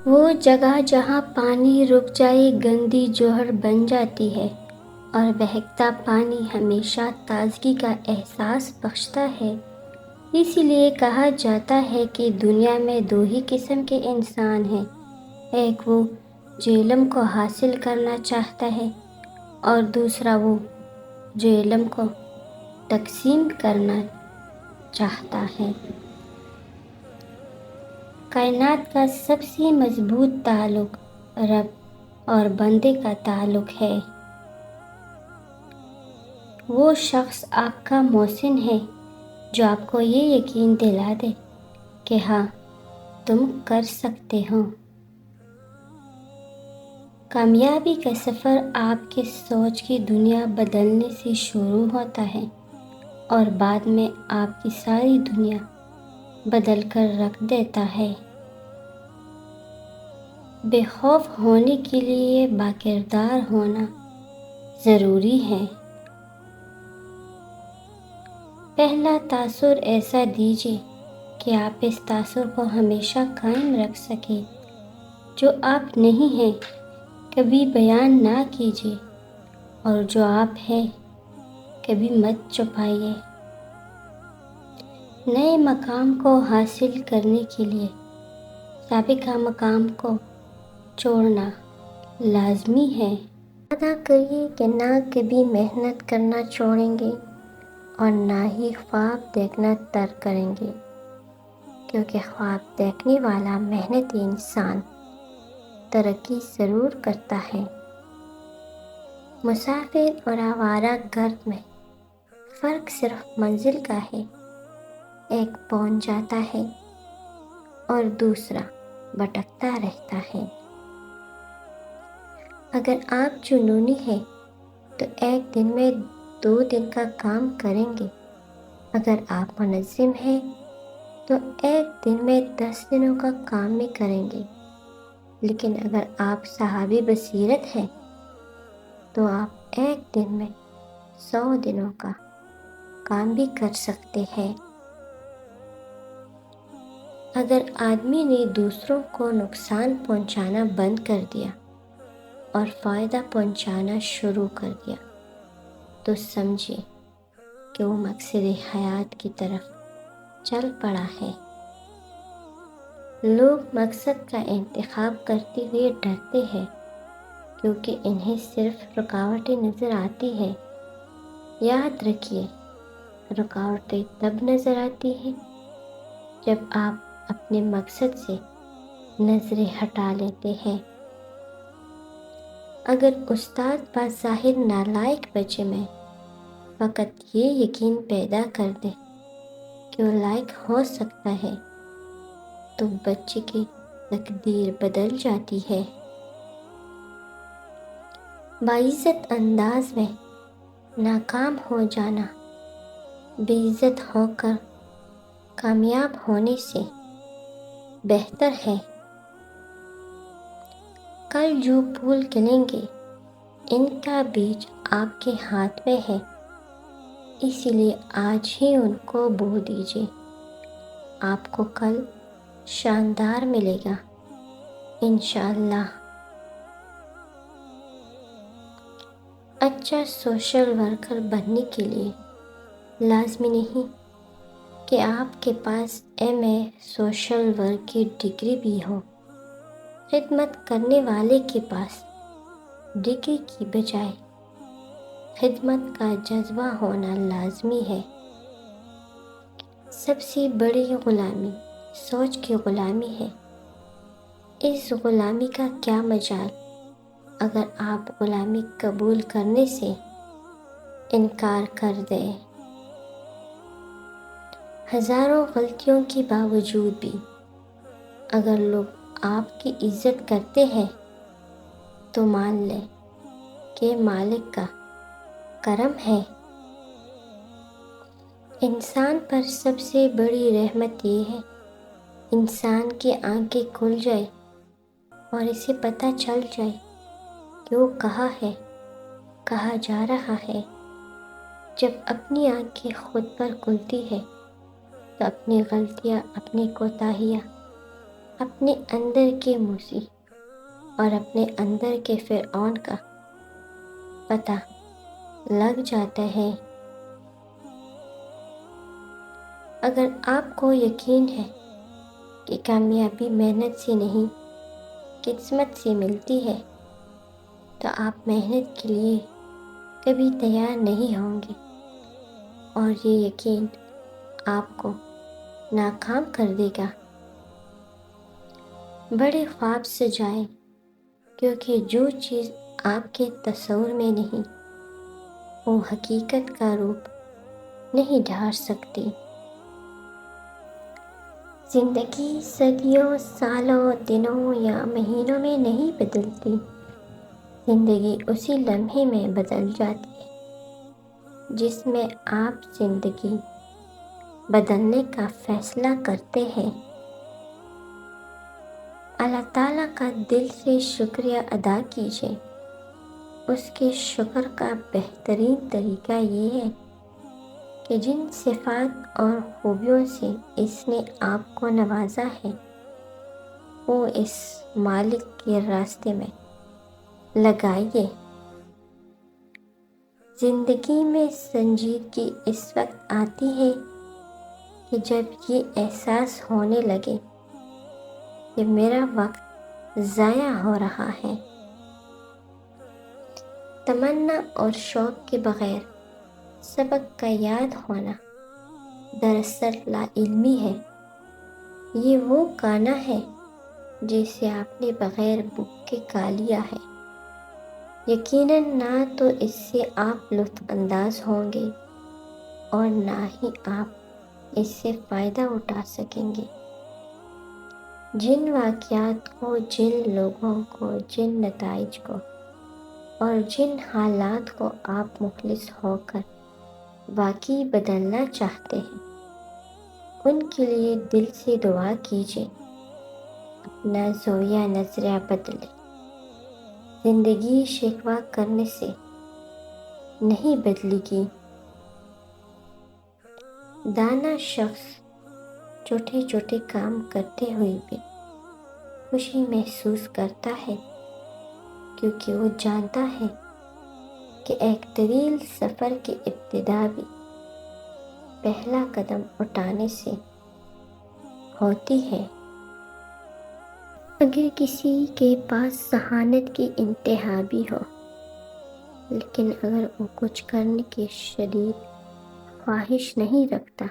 وہ جگہ جہاں پانی رک جائے گندی جوہر بن جاتی ہے، اور بہتا پانی ہمیشہ تازگی کا احساس بخشتا ہے۔ اسی لیے کہا جاتا ہے کہ دنیا میں دو ہی قسم کے انسان ہیں، ایک وہ جو علم کو حاصل کرنا چاہتا ہے، اور دوسرا وہ جو علم کو تقسیم کرنا چاہتا ہے۔ کائنات کا سب سے مضبوط تعلق رب اور بندے کا تعلق ہے۔ وہ شخص آپ کا محسن ہے جو آپ کو یہ یقین دلا دے کہ ہاں تم کر سکتے ہو۔ کامیابی کا سفر آپ کے سوچ کی دنیا بدلنے سے شروع ہوتا ہے، اور بعد میں آپ کی ساری دنیا بدل کر رکھ دیتا ہے۔ بے خوف ہونے کے لیے باکردار ہونا ضروری ہے۔ پہلا تاثر ایسا دیجیے کہ آپ اس تاثر کو ہمیشہ قائم رکھ سکیں۔ جو آپ نہیں ہیں کبھی بیان نہ کیجیے، اور جو آپ ہیں کبھی مت چھپائیے۔ نئے مقام کو حاصل کرنے کے لیے سابقہ مقام کو چھوڑنا لازمی ہے۔ وعدہ کریے کہ نہ کبھی محنت کرنا چھوڑیں گے اور نہ ہی خواب دیکھنا ترک کریں گے، کیونکہ خواب دیکھنے والا محنتی انسان ترقی ضرور کرتا ہے۔ مسافر اور آوارہ گرد میں فرق صرف منزل کا ہے، ایک پہنچ جاتا ہے اور دوسرا بھٹکتا رہتا ہے۔ اگر آپ جنونی ہیں تو ایک دن میں 2 دن کا کام کریں گے، اگر آپ منظم ہیں تو ایک دن میں 10 دنوں کا کام بھی کریں گے، لیکن اگر آپ صاحب بصیرت ہیں تو آپ ایک دن میں 100 دنوں کا کام بھی کر سکتے ہیں۔ اگر آدمی نے دوسروں کو نقصان پہنچانا بند کر دیا اور فائدہ پہنچانا شروع کر دیا تو سمجھے کہ وہ مقصد حیات کی طرف چل پڑا ہے۔ لوگ مقصد کا انتخاب کرتے ہوئے ڈرتے ہیں کیونکہ انہیں صرف رکاوٹیں نظر آتی ہیں۔ یاد رکھیے، رکاوٹیں تب نظر آتی ہیں جب آپ اپنے مقصد سے نظریں ہٹا لیتے ہیں۔ اگر استاد بظاہر نالائق بچے میں فقط یہ یقین پیدا کر دے کہ وہ لائق ہو سکتا ہے تو بچے کی تقدیر بدل جاتی ہے۔ باعزت انداز میں ناکام ہو جانا بے عزت ہو کر کامیاب ہونے سے بہتر ہے۔ کل جو پھول کھلیں گے ان کا بیج آپ کے ہاتھ میں ہے، اسی لیے آج ہی ان کو بو دیجیے، آپ کو کل شاندار ملے گا انشاءاللہ۔ اچھا سوشل ورکر بننے کے لیے لازمی نہیں کہ آپ کے پاس ایم.اے سوشل ورک کی ڈگری بھی ہو۔ خدمت کرنے والے کے پاس ڈگری کی بجائے خدمت کا جذبہ ہونا لازمی ہے۔ سب سے بڑی غلامی سوچ کی غلامی ہے۔ اس غلامی کا کیا مجال اگر آپ غلامی قبول کرنے سے انکار کر دیں۔ ہزاروں غلطیوں کے باوجود بھی اگر لوگ آپ کی عزت کرتے ہیں تو مان لیں کہ مالک کا کرم ہے۔ انسان پر سب سے بڑی رحمت یہ ہے انسان کی آنکھیں کھل جائے اور اسے پتہ چل جائے کہ وہ کہاں ہے، کہاں جا رہا ہے۔ جب اپنی آنکھیں خود پر کھلتی ہے تو اپنی غلطیاں، اپنی کوتاہیاں اپنے اندر کے موسی اور اپنے اندر کے فرعون کا پتہ لگ جاتا ہے۔ اگر آپ کو یقین ہے کہ کامیابی محنت سے نہیں قسمت سے ملتی ہے تو آپ محنت کے لیے کبھی تیار نہیں ہوں گے، اور یہ یقین آپ کو ناکام کر دے گا۔ بڑے خواب سجائیں، کیونکہ جو چیز آپ کے تصور میں نہیں وہ حقیقت کا روپ نہیں دھار سکتی۔ زندگی صدیوں، سالوں، دنوں یا مہینوں میں نہیں بدلتی، زندگی اسی لمحے میں بدل جاتی ہے جس میں آپ زندگی بدلنے کا فیصلہ کرتے ہیں۔ اللہ تعالیٰ کا دل سے شکریہ ادا کیجیے۔ اس کے شکر کا بہترین طریقہ یہ ہے کہ جن صفات اور خوبیوں سے اس نے آپ کو نوازا ہے وہ اس مالک کے راستے میں لگائیے۔ زندگی میں سنجیدگی اس وقت آتی ہے کہ جب یہ احساس ہونے لگے کہ میرا وقت ضائع ہو رہا ہے۔ تمنا اور شوق کے بغیر سبق کا یاد ہونا دراصل لا علمی ہے۔ یہ وہ کانا ہے جسے آپ نے بغیر بک کے کھا لیا ہے۔ یقیناً نہ تو اس سے آپ لطف انداز ہوں گے اور نہ ہی آپ اس سے فائدہ اٹھا سکیں گے۔ جن واقعات کو، جن لوگوں کو، جن نتائج کو اور جن حالات کو آپ مخلص ہو کر واقعی بدلنا چاہتے ہیں ان کے لیے دل سے دعا کیجیے۔ اپنا زاویہ نظریہ بدلیں۔ زندگی شکوہ کرنے سے نہیں بدلے گی۔ دانا شخص چھوٹے چھوٹے کام کرتے ہوئے بھی خوشی محسوس کرتا ہے، کیونکہ وہ جانتا ہے کہ ایک طویل سفر کی ابتدا بھی پہلا قدم اٹھانے سے ہوتی ہے۔ اگر کسی کے پاس ذہانت کی انتہا بھی ہو، لیکن اگر وہ کچھ کرنے کی شدید خواہش نہیں رکھتا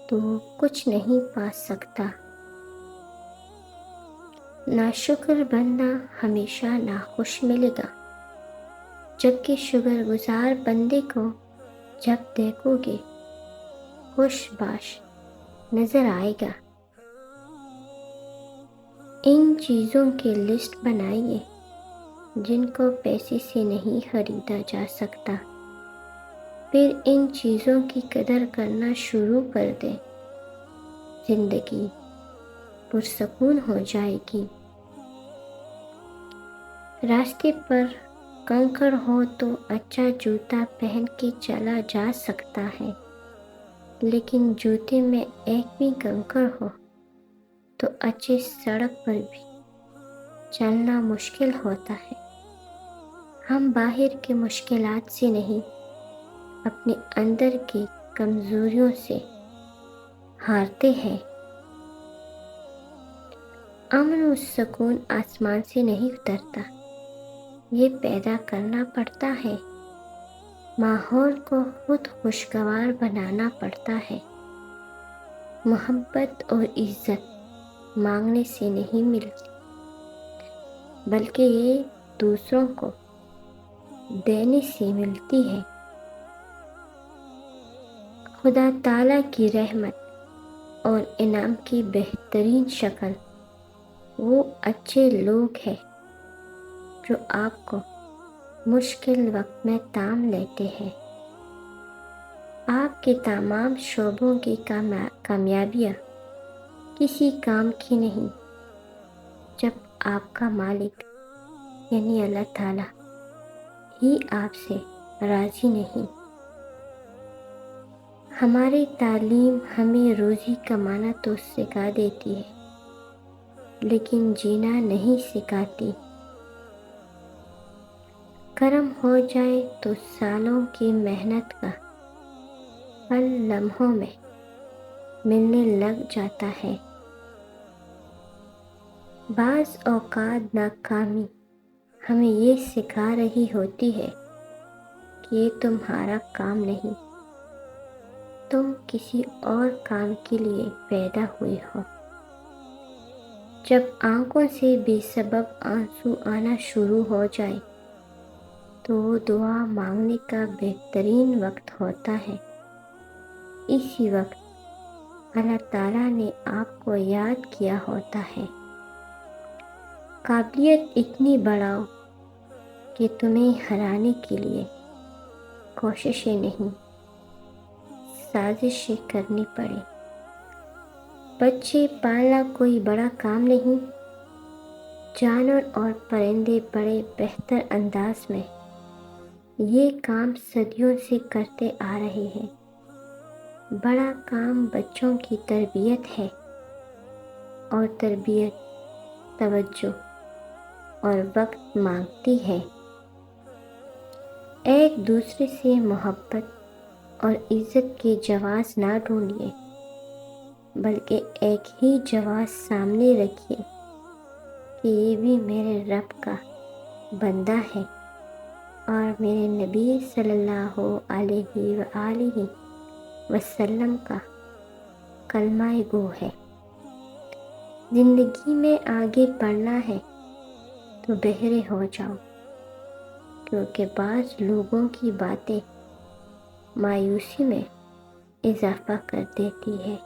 تو وہ کچھ نہیں پا سکتا۔ ناشکر بندہ ہمیشہ ناخوش ملے گا، جبکہ شکر گزار بندے کو جب دیکھو گے خوش باش نظر آئے گا۔ ان چیزوں کی لسٹ بنائیے جن کو پیسے سے نہیں خریدا جا سکتا، پھر ان چیزوں کی قدر کرنا شروع کر دیں۔ زندگی پرسکون ہو جائے گی۔ راستے پر کنکر ہو تو اچھا جوتا پہن کے چلا جا سکتا ہے، لیکن جوتے میں ایک بھی کنکر ہو تو اچھی سڑک پر بھی چلنا مشکل ہوتا ہے۔ ہم باہر کے مشکلات سے نہیں، اپنے اندر کی کمزوریوں سے ہارتے ہیں۔ امن و سکون آسمان سے نہیں اترتا، یہ پیدا کرنا پڑتا ہے۔ ماحول کو خود خوشگوار بنانا پڑتا ہے۔ محبت اور عزت مانگنے سے نہیں ملتی، بلکہ یہ دوسروں کو دینے سے ملتی ہے۔ خدا تعالیٰ کی رحمت اور انعام کی بہترین شکل وہ اچھے لوگ ہیں جو آپ کو مشکل وقت میں تام لیتے ہیں۔ آپ کے تمام شعبوں کی کامیابیاں کسی کام کی نہیں جب آپ کا مالک یعنی اللہ تعالیٰ ہی آپ سے راضی نہیں۔ ہماری تعلیم ہمیں روزی کمانا تو سکھا دیتی ہے، لیکن جینا نہیں سکھاتی۔ کرم ہو جائے تو سالوں کی محنت کا پھل لمحوں میں ملنے لگ جاتا ہے۔ بعض اوقات ناکامی ہمیں یہ سکھا رہی ہوتی ہے کہ یہ تمہارا کام نہیں، تم کسی اور کام کے لیے پیدا ہوئے ہو۔ جب آنکھوں سے بے سبب آنسو آنا شروع ہو جائے تو دعا مانگنے کا بہترین وقت ہوتا ہے۔ اسی وقت اللہ تعالیٰ نے آپ کو یاد کیا ہوتا ہے۔ قابلیت اتنی بڑھاؤ کہ تمہیں ہرانے کے لیے کوششیں نہیں، سازشیں کرنی پڑے۔ بچے پالنا کوئی بڑا کام نہیں، جانور اور پرندے بڑے بہتر انداز میں یہ کام صدیوں سے کرتے آ رہے ہیں۔ بڑا کام بچوں کی تربیت ہے، اور تربیت توجہ اور وقت مانگتی ہے۔ ایک دوسرے سے محبت اور عزت کے جواز نہ ڈھونڈیے، بلکہ ایک ہی جواز سامنے رکھیے کہ یہ بھی میرے رب کا بندہ ہے اور میرے نبی صلی اللہ علیہ وآلہ وسلم کا کلمہ گو ہے۔ زندگی میں آگے بڑھنا ہے تو بہرے ہو جاؤ، کیونکہ بعض لوگوں کی باتیں مایوسی میں اضافہ کر دیتی ہے۔